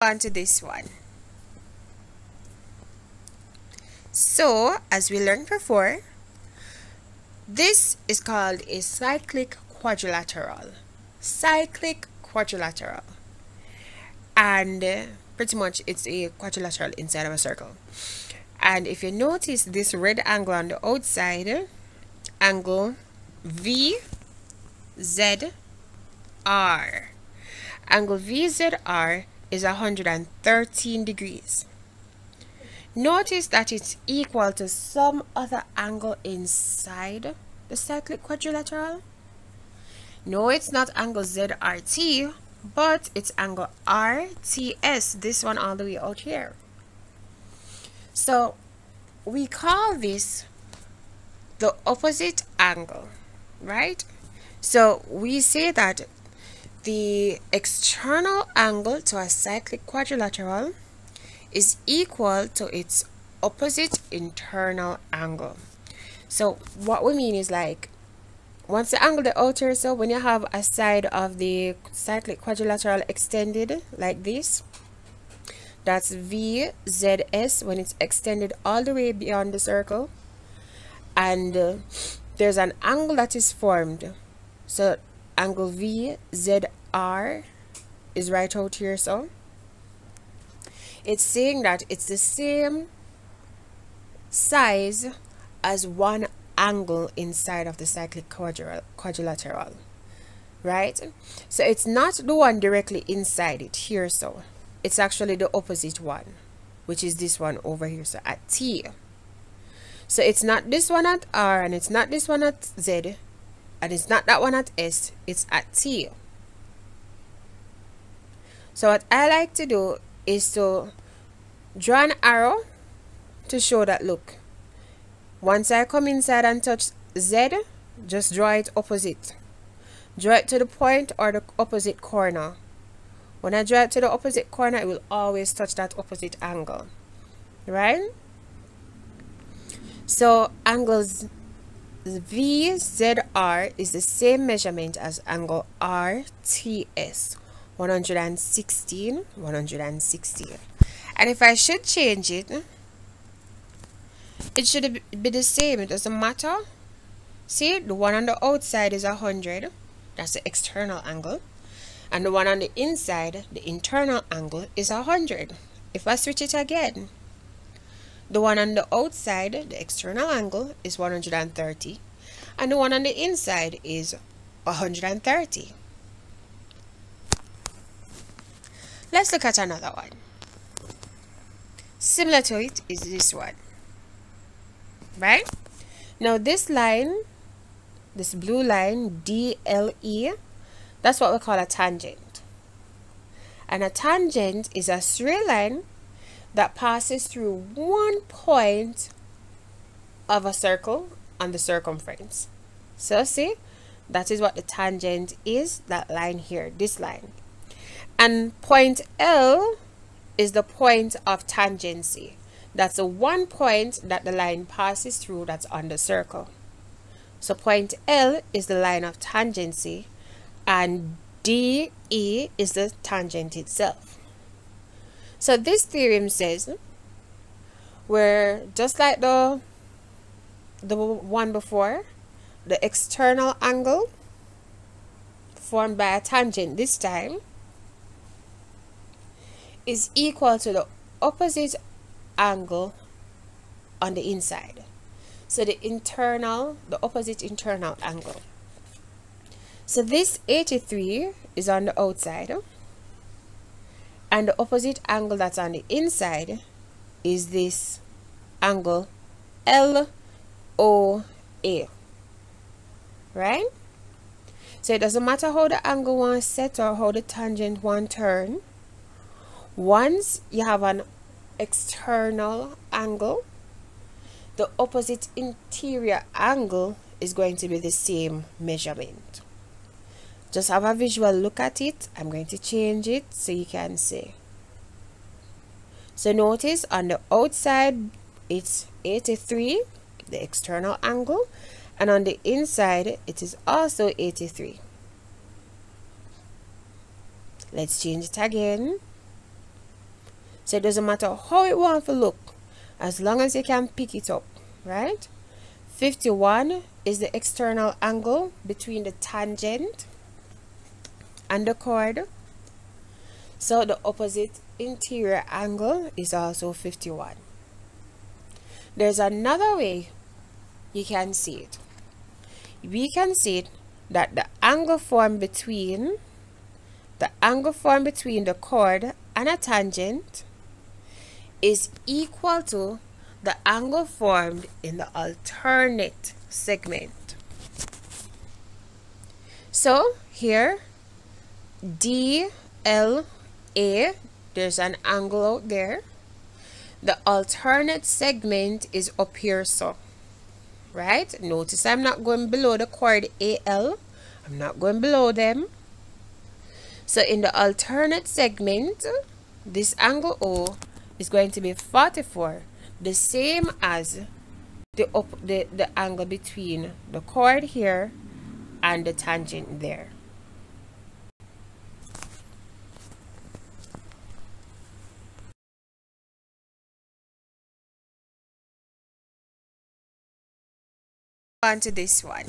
On to this one. So, as we learned before, this is called a cyclic quadrilateral. Cyclic quadrilateral. And pretty much it's a quadrilateral inside of a circle. And if you notice this red angle on the outside, angle VZR. Angle VZR is 113 degrees. Notice that it's equal to some other angle inside the cyclic quadrilateral. No, it's not angle ZRT, but it's angle RTS, this one all the way out here. So we call this the opposite angle, right? So we say that the external angle to a cyclic quadrilateral is equal to its opposite internal angle. So what we mean is, like, once the angle the outer, so when you have a side of the cyclic quadrilateral extended like this, that's VZS when it's extended all the way beyond the circle, and there's an angle that is formed. So angle VZR is right out here. So it's saying that it's the same size as one angle inside of the cyclic quadrilateral, right? So it's not the one directly inside it here, so it's actually the opposite one, which is this one over here, so at T. So it's not this one at R, and it's not this one at Z, and it's not that one at S, it's at T. So what I like to do is to draw an arrow to show that, look, once I come inside and touch Z, just draw it opposite. Draw it to the point or the opposite corner. When I draw it to the opposite corner, it will always touch that opposite angle, right? So angles VZR is the same measurement as angle RTS, 116, 116. And if I should change it, it should be the same. It doesn't matter. See, the one on the outside is 100. That's the external angle. And the one on the inside, the internal angle, is 100. If I switch it again, the one on the outside, the external angle, is 130. And the one on the inside is 130. Let's look at another one. Similar to it is this one. Right? Now this line, this blue line, DLE, that's what we call a tangent. And a tangent is a straight line that passes through one point of a circle on the circumference. So see, that is what the tangent is, that line here, this line. And point L is the point of tangency. That's the one point that the line passes through that's on the circle. So point L is the line of tangency, and DE is the tangent itself. So this theorem says, where just like the one before, the external angle formed by a tangent this time is equal to the opposite angle on the inside. So the opposite internal angle. So this 83 is on the outside, and the opposite angle that's on the inside is this angle LOA, right? So it doesn't matter how the angle wants set or how the tangent wants turn. Once you have an external angle, the opposite interior angle is going to be the same measurement. Just have a visual look at it. I'm going to change it so you can see. So notice on the outside it's 83, the external angle, and on the inside it is also 83. Let's change it again. So it doesn't matter how it wants to look, as long as you can pick it up, right? 51 is the external angle between the tangent and the chord. So the opposite interior angle is also 51. There's another way you can see it. We can see it that the angle formed between the chord and a tangent is equal to the angle formed in the alternate segment. So here, DLA, there's an angle out there. The alternate segment is up here, so right? Notice I'm not going below the chord AL. I'm not going below them. So in the alternate segment, this angle O is going to be 44, the same as the angle between the chord here and the tangent there. On to this one.